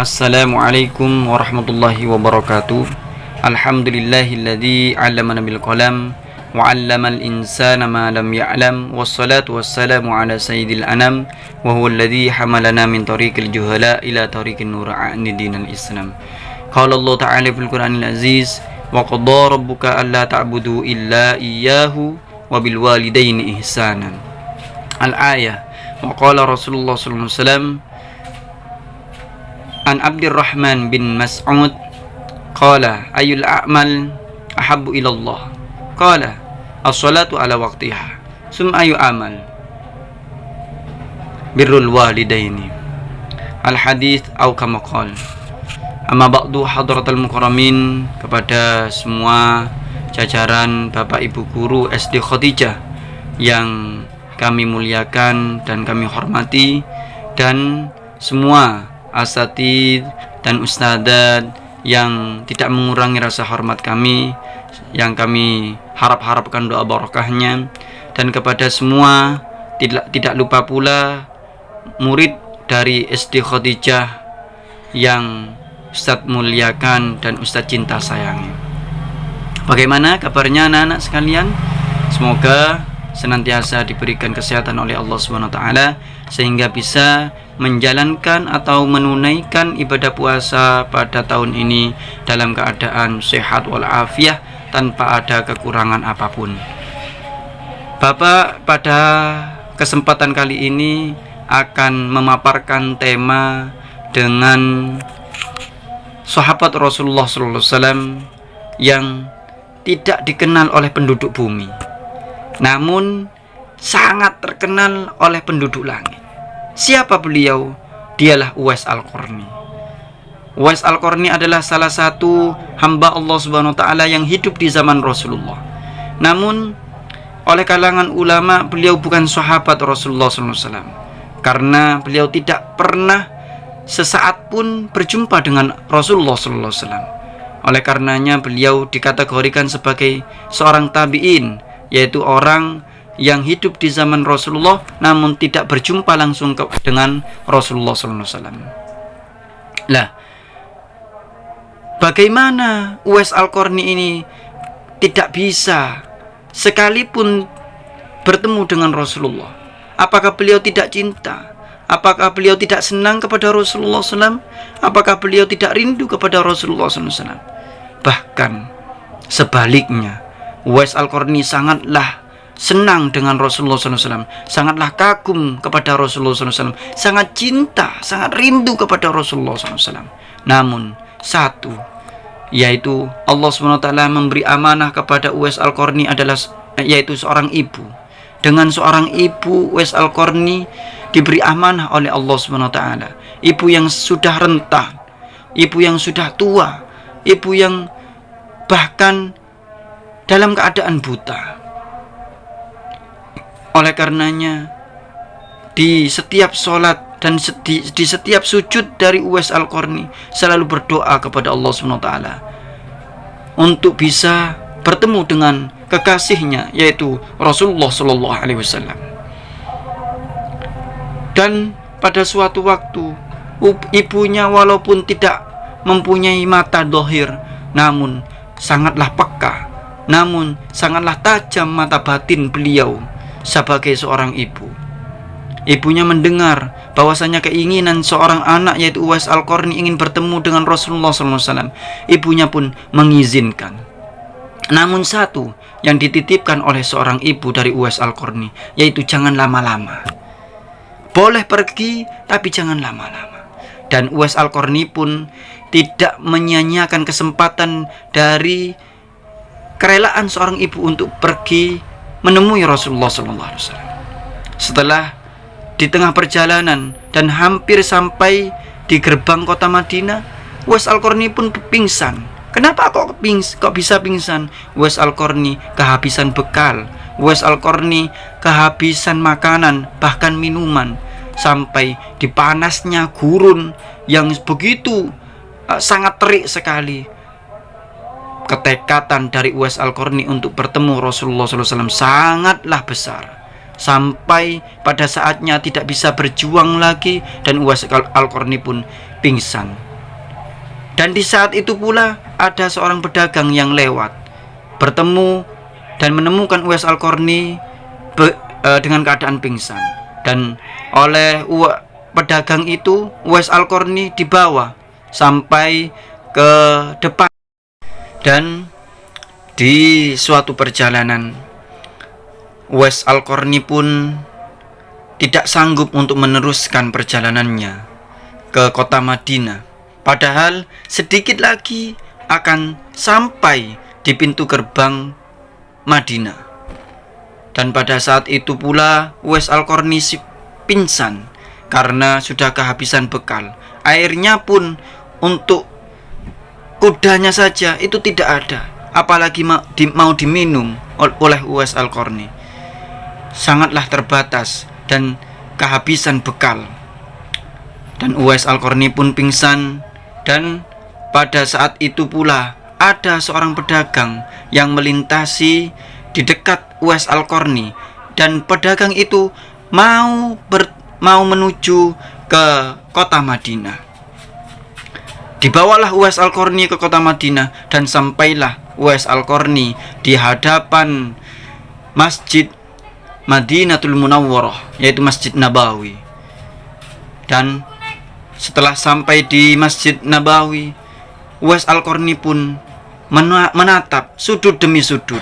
Assalamualaikum warahmatullahi wabarakatuh. Alhamdulillahilladzi 'allamana bil qalam wa 'allamal insana ma lam ya'lam, wassalatu wassalamu ala sayyidil anam wa huwal ladzi hamalana min tariqil juhala ila tariqin nur a'ni dinal islam. Qala Allah ta'ala fil Qur'anil aziz, wa qadara rabbuka alla ta'budu illa iyyahu wa bil walidaini ihsanan. Al-ayah. Wa qala Rasulullah sallallahu alaihi wasallam an Abdurrahman bin Mas'ud qala ayyul a'mal ahabbu ila Allah qala as-salatu ala waqtiha summa ayu amal birrul walidaini al hadits au kama qala. Amma ba'du, hadratal mukarramin, kepada semua jajaran Bapak Ibu guru SD Khadijah yang kami muliakan dan kami hormati, dan semua asatidz dan ustadzat yang tidak mengurangi rasa hormat kami, yang kami harapkan doa barokahnya, dan kepada semua tidak lupa pula murid dari SD Khadijah yang Ustadz muliakan dan Ustadz cinta sayangi. Bagaimana kabarnya anak-anak sekalian? Semoga senantiasa diberikan kesehatan oleh Allah SWT sehingga bisa menjalankan atau menunaikan ibadah puasa pada tahun ini dalam keadaan sehat walafiat tanpa ada kekurangan apapun. Bapak pada kesempatan kali ini akan memaparkan tema dengan sahabat Rasulullah SAW yang tidak dikenal oleh penduduk bumi, namun sangat terkenal oleh penduduk langit. Siapa beliau? Dialah Uwais Al-Qarni. Uwais Al-Qarni adalah salah satu hamba Allah Subhanahu wa taala yang hidup di zaman Rasulullah. Namun oleh kalangan ulama beliau bukan sahabat Rasulullah SAW karena beliau tidak pernah sesaat pun berjumpa dengan Rasulullah SAW. Oleh karenanya beliau dikategorikan sebagai seorang tabi'in, yaitu orang yang hidup di zaman Rasulullah namun tidak berjumpa langsung dengan Rasulullah SAW. Lah, bagaimana Uwais Al-Qarni ini tidak bisa sekalipun bertemu dengan Rasulullah? Apakah beliau tidak cinta? Apakah beliau tidak senang kepada Rasulullah SAW? Apakah beliau tidak rindu kepada Rasulullah SAW? Bahkan sebaliknya, Uwais Al-Qarni sangatlah senang dengan Rasulullah SAW, sangatlah kagum kepada Rasulullah SAW, sangat cinta, sangat rindu kepada Rasulullah SAW. Namun satu, yaitu Allah SWT memberi amanah kepada Uwais Al-Qarni adalah yaitu seorang ibu. Dengan seorang ibu, Uwais Al-Qarni diberi amanah oleh Allah SWT. Ibu yang sudah renta, ibu yang sudah tua, ibu yang bahkan dalam keadaan buta. Oleh karenanya di setiap sholat dan di setiap sujud dari Uwais Al-Qarni selalu berdoa kepada Allah SWT untuk bisa bertemu dengan kekasihnya, yaitu Rasulullah SAW. Dan pada suatu waktu ibunya walaupun tidak mempunyai mata dhahir, namun sangatlah peka, namun sangatlah tajam mata batin beliau sebagai seorang ibu. Ibunya mendengar bahwasanya keinginan seorang anak yaitu Uwais Al-Qarni ingin bertemu dengan Rasulullah SAW. Ibunya pun mengizinkan. Namun satu yang dititipkan oleh seorang ibu dari Uwais Al-Qarni, yaitu jangan lama-lama. Boleh pergi tapi jangan lama-lama. Dan Uwais Al-Qarni pun tidak menyia-nyiakan kesempatan dari kerelaan seorang ibu untuk pergi menemui Rasulullah SAW. Setelah di tengah perjalanan dan hampir sampai di gerbang kota Madinah, Uwais Al-Qarni pun pingsan. Kenapa kok bisa pingsan? Uwais Al-Qarni kehabisan bekal. Uwais Al-Qarni kehabisan makanan, bahkan minuman, sampai di panasnya gurun yang begitu sangat terik sekali. Ketekatan dari Uwais Al-Qarni untuk bertemu Rasulullah SAW sangatlah besar, sampai pada saatnya tidak bisa berjuang lagi dan Uwais Al-Qarni pun pingsan. Dan di saat itu pula ada seorang pedagang yang lewat, bertemu dan menemukan Uwais Al-Qarni dengan keadaan pingsan. Dan oleh pedagang itu, Uwais Al-Qarni dibawa sampai ke depan. Dan di suatu perjalanan, Uwais Al-Qarni pun tidak sanggup untuk meneruskan perjalanannya ke kota Madinah. Padahal sedikit lagi akan sampai di pintu gerbang Madinah. Dan pada saat itu pula Uwais Al-Qarni pingsan karena sudah kehabisan bekal. Airnya pun untuk kudanya saja itu tidak ada, apalagi mau diminum oleh Uwais Al-Qarni. Sangatlah terbatas dan kehabisan bekal. Dan Uwais Al-Qarni pun pingsan. Dan pada saat itu pula ada seorang pedagang yang melintasi di dekat Uwais Al-Qarni, dan pedagang itu mau menuju ke kota Madinah. Dibawalah Uwais Al-Qarni ke kota Madinah, dan sampailah Uwais Al-Qarni di hadapan Masjid Madinatul Munawwarah, yaitu Masjid Nabawi. Dan setelah sampai di Masjid Nabawi, Uwais Al-Qarni pun menatap sudut demi sudut.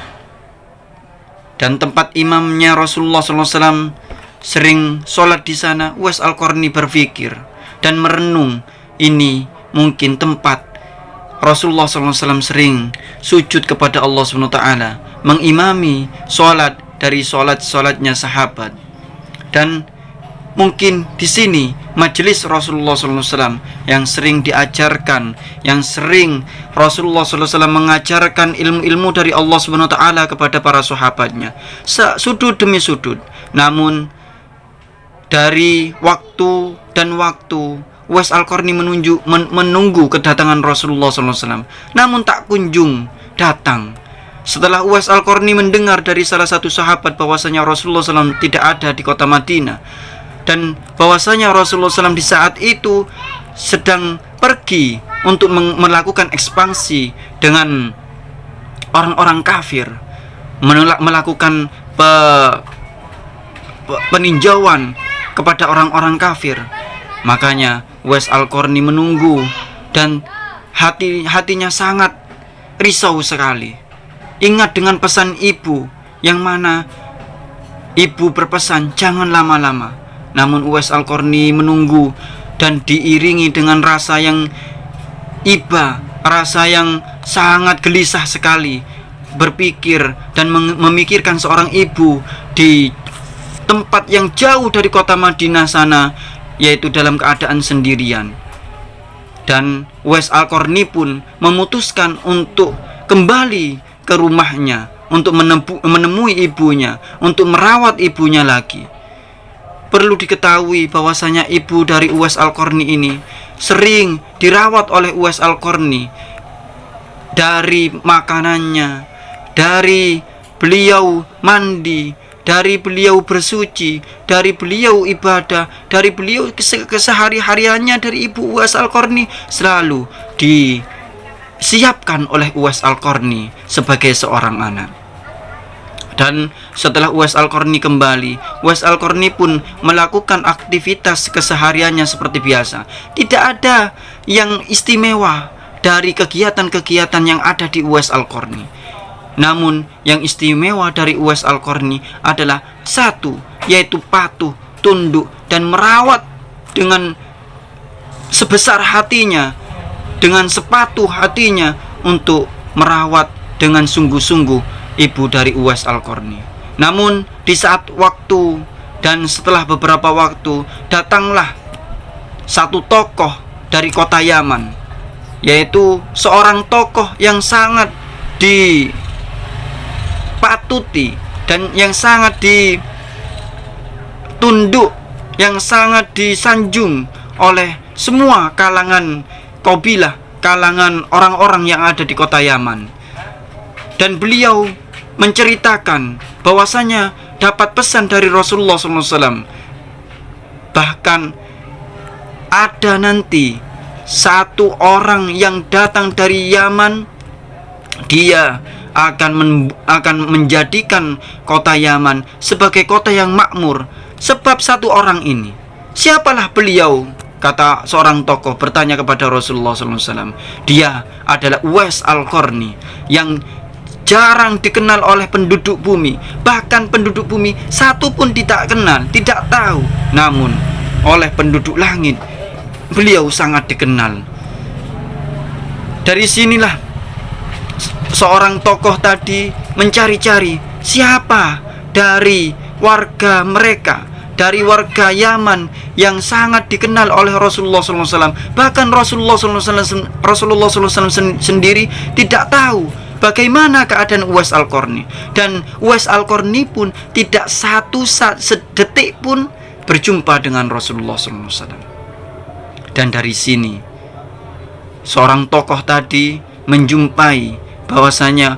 Dan tempat imamnya Rasulullah SAW sering sholat di sana, Uwais Al-Qarni berpikir dan merenung, ini mungkin tempat Rasulullah SAW sering sujud kepada Allah SWT, mengimami sholat dari sholat-sholatnya sahabat. Dan mungkin di sini majelis Rasulullah SAW yang sering diajarkan, yang sering Rasulullah SAW mengajarkan ilmu-ilmu dari Allah SWT kepada para sahabatnya, sudut demi sudut. Namun dari waktu dan waktu, Uwais Al-Qarni menunggu kedatangan Rasulullah SAW, namun tak kunjung datang. Setelah Uwais Al-Qarni mendengar dari salah satu sahabat bahwasanya Rasulullah SAW tidak ada di kota Madinah, dan bahwasanya Rasulullah SAW di saat itu sedang pergi untuk melakukan ekspansi dengan orang-orang kafir, melakukan peninjauan kepada orang-orang kafir. Makanya Uwais Al-Qarni menunggu, dan hatinya sangat risau sekali. Ingat dengan pesan ibu, yang mana ibu berpesan jangan lama-lama. Namun Uwais Al-Qarni menunggu dan diiringi dengan rasa yang iba, rasa yang sangat gelisah sekali, berpikir dan memikirkan seorang ibu di tempat yang jauh dari kota Madinah sana, yaitu dalam keadaan sendirian. Dan Uwais Al-Qarni pun memutuskan untuk kembali ke rumahnya, untuk menemui ibunya, untuk merawat ibunya lagi. Perlu diketahui bahwasanya ibu dari Uwais Al-Qarni ini sering dirawat oleh Uwais Al-Qarni, dari makanannya, dari beliau mandi, dari beliau bersuci, dari beliau ibadah, dari beliau kesehari-hariannya dari ibu Uwais Al-Qarni selalu disiapkan oleh Uwais Al-Qarni sebagai seorang anak. Dan setelah Uwais Al-Qarni kembali, Uwais Al-Qarni pun melakukan aktivitas kesehariannya seperti biasa. Tidak ada yang istimewa dari kegiatan-kegiatan yang ada di Uwais Al-Qarni. Namun yang istimewa dari Uwais Al-Qarni adalah satu, yaitu patuh, tunduk, dan merawat dengan sebesar hatinya, dengan sepatuh hatinya untuk merawat dengan sungguh-sungguh ibu dari Uwais Al-Qarni. Namun di saat waktu dan setelah beberapa waktu, datanglah satu tokoh dari kota Yaman, yaitu seorang tokoh yang sangat dipatuti dan yang sangat ditunduk, yang sangat disanjung oleh semua kalangan kabilah, kalangan orang-orang yang ada di kota Yaman. Dan beliau menceritakan bahwasanya dapat pesan dari Rasulullah SAW, bahkan ada nanti satu orang yang datang dari Yaman, dia akan menjadikan kota Yaman sebagai kota yang makmur. Sebab satu orang ini, siapalah beliau? Kata seorang tokoh bertanya kepada Rasulullah SAW. Dia adalah Uwais Al-Qarni, yang jarang dikenal oleh penduduk bumi. Bahkan penduduk bumi satu pun tidak kenal, tidak tahu. Namun oleh penduduk langit, beliau sangat dikenal. Dari sinilah seorang tokoh tadi mencari-cari siapa dari warga mereka, dari warga Yaman yang sangat dikenal oleh Rasulullah SAW. Bahkan Rasulullah SAW sendiri tidak tahu bagaimana keadaan Uwais Al-Qarni. Dan Uwais Al-Qarni pun tidak satu sedetik pun berjumpa dengan Rasulullah SAW. Dan dari sini seorang tokoh tadi menjumpai bahwasanya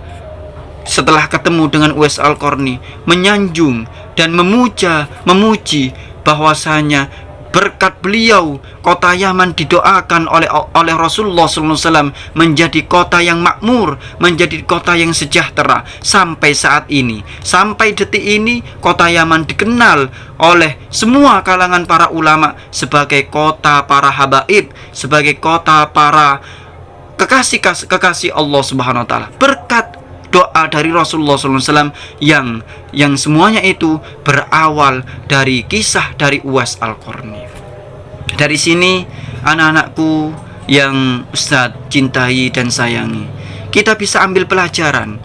setelah ketemu dengan Uwais Al-Qarni, menyanjung dan memuji bahwasanya berkat beliau kota Yaman didoakan oleh Rasulullah SAW menjadi kota yang makmur, menjadi kota yang sejahtera. Sampai saat ini, sampai detik ini, kota Yaman dikenal oleh semua kalangan para ulama sebagai kota para habaib, sebagai kota para kekasih Allah Subhanahu wa taala, berkat doa dari Rasulullah SAW yang semuanya itu berawal dari kisah dari Uwais Al-Qarni. Dari sini anak-anakku yang Ustadz cintai dan sayangi, kita bisa ambil pelajaran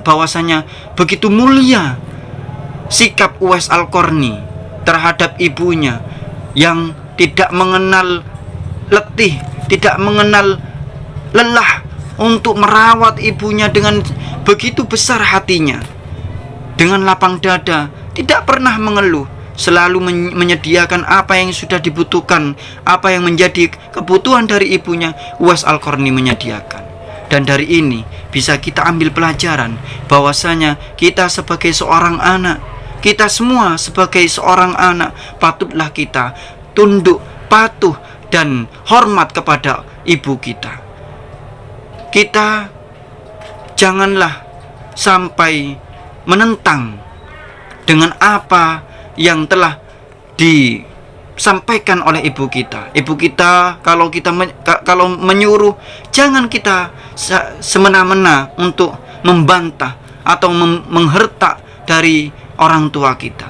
bahwasanya begitu mulia sikap Uwais Al-Qarni terhadap ibunya yang tidak mengenal letih, tidak mengenal lelah untuk merawat ibunya dengan begitu besar hatinya, dengan lapang dada, tidak pernah mengeluh, selalu menyediakan apa yang sudah dibutuhkan, apa yang menjadi kebutuhan dari ibunya, Uwais Al-Qarni menyediakan. Dan dari ini bisa kita ambil pelajaran bahwasanya kita sebagai seorang anak, kita semua sebagai seorang anak, patutlah kita tunduk, patuh, dan hormat kepada ibu kita. Kita janganlah sampai menentang dengan apa yang telah disampaikan oleh ibu kita. Ibu kita kalau menyuruh, jangan kita semena-mena untuk membantah atau menghertak dari orang tua kita.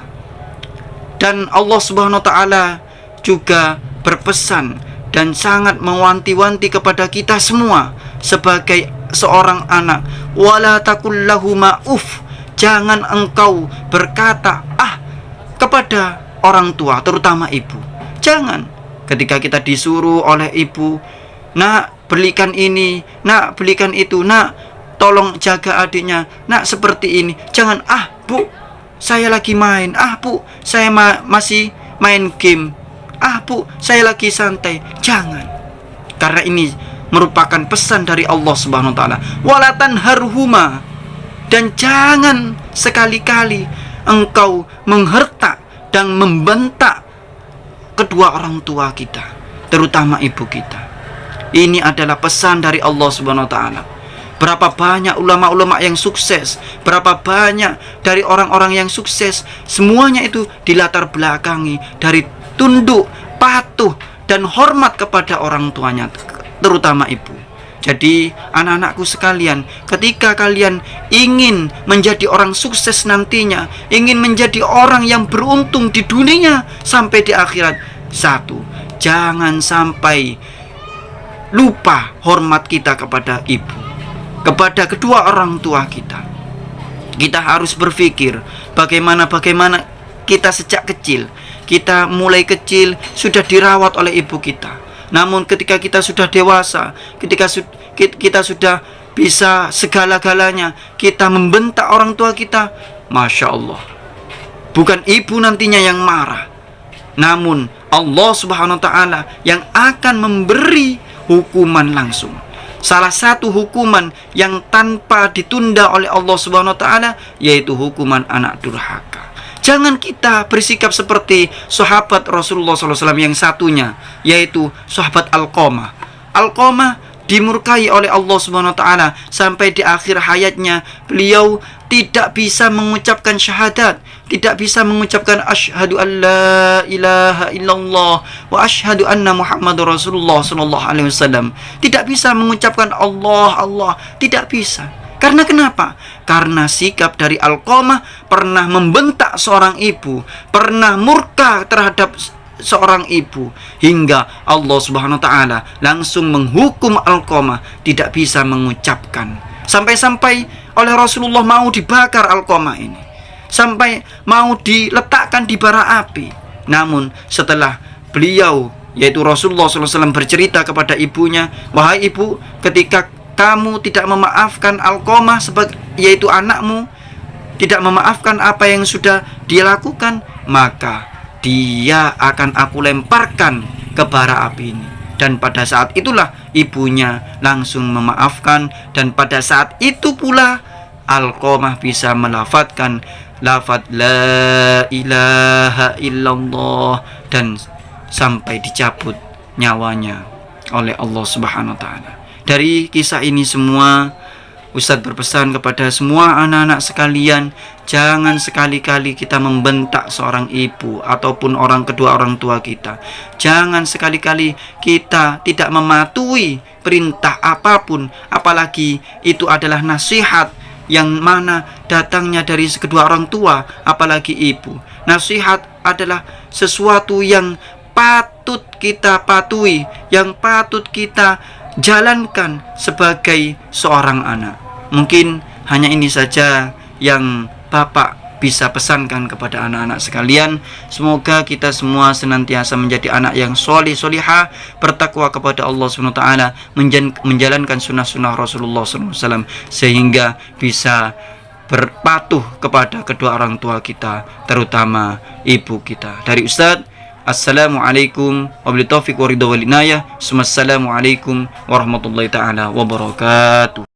Dan Allah Subhanahu wa taala juga berpesan dan sangat mewanti-wanti kepada kita semua sebagai seorang anak, wala taqul lahuma uff, jangan engkau berkata kepada orang tua, terutama ibu. Jangan. Ketika kita disuruh oleh ibu, nak belikan ini, nak belikan itu, nak tolong jaga adiknya, nak seperti ini, jangan bu, saya lagi main, bu, saya masih main game, bu, saya lagi santai. Jangan. Karena ini merupakan pesan dari Allah Subhanahu wa taala. Wala tanharhuma, dan jangan sekali-kali engkau menghertak dan membentak kedua orang tua kita, terutama ibu kita. Ini adalah pesan dari Allah Subhanahu wa taala. Berapa banyak ulama-ulama yang sukses, berapa banyak dari orang-orang yang sukses, semuanya itu dilatar belakangi dari tunduk, patuh, dan hormat kepada orang tuanya, terutama ibu. Jadi anak-anakku sekalian, ketika kalian ingin menjadi orang sukses nantinya, ingin menjadi orang yang beruntung di dunia sampai di akhirat, satu, jangan sampai lupa hormat kita kepada ibu, kepada kedua orang tua kita. Kita harus berpikir bagaimana kita sejak kecil, kita mulai kecil sudah dirawat oleh ibu kita. Namun ketika kita sudah dewasa, ketika kita sudah bisa segala-galanya, kita membentak orang tua kita, Masya Allah, bukan ibu nantinya yang marah, namun Allah Subhanahu wa ta'ala yang akan memberi hukuman langsung. Salah satu hukuman yang tanpa ditunda oleh Allah Subhanahu wa ta'ala, yaitu hukuman anak durhaka. Jangan kita bersikap seperti sahabat Rasulullah SAW yang satunya, yaitu sahabat Alqamah. Alqamah dimurkai oleh Allah Subhanahu wa taala sampai di akhir hayatnya beliau tidak bisa mengucapkan syahadat, tidak bisa mengucapkan asyhadu an la ilaha illallah wa asyhadu anna Muhammadur Rasulullah sallallahu alaihi wasallam. Tidak bisa mengucapkan Allah Allah, tidak bisa. Karena kenapa? Karena sikap dari Alqamah pernah membentak seorang ibu, pernah murka terhadap seorang ibu, hingga Allah Subhanahu wa taala langsung menghukum Alqamah tidak bisa mengucapkan. Sampai-sampai oleh Rasulullah mau dibakar Alqamah ini, sampai mau diletakkan di bara api. Namun setelah beliau, yaitu Rasulullah SAW, bercerita kepada ibunya, wahai ibu, ketika kamu tidak memaafkan Alqamah yaitu anakmu, tidak memaafkan apa yang sudah dia lakukan, maka dia akan aku lemparkan ke bara api ini. Dan pada saat itulah ibunya langsung memaafkan, dan pada saat itu pula Alqamah bisa melafadzkan lafaz la ilaha illallah, dan sampai dicabut nyawanya oleh Allah Subhanahu wa taala. Dari kisah ini semua, Ustadz berpesan kepada semua anak-anak sekalian, jangan sekali-kali kita membentak seorang ibu ataupun kedua orang tua kita. Jangan sekali-kali kita tidak mematuhi perintah apapun, apalagi itu adalah nasihat yang mana datangnya dari kedua orang tua, apalagi ibu. Nasihat adalah sesuatu yang patut kita patuhi, yang patut kita jalankan sebagai seorang anak. Mungkin hanya ini saja yang Bapak bisa pesankan kepada anak-anak sekalian. Semoga kita semua senantiasa menjadi anak yang soleh solihah, bertakwa kepada Allah SWT, menjalankan sunnah-sunnah Rasulullah SAW, sehingga bisa berpatuh kepada kedua orang tua kita, terutama ibu kita. Dari Ustadz, assalamualaikum wabillahi taufiq wa ridha wal inayah. Assalamualaikum warahmatullahi taala wabarakatuh.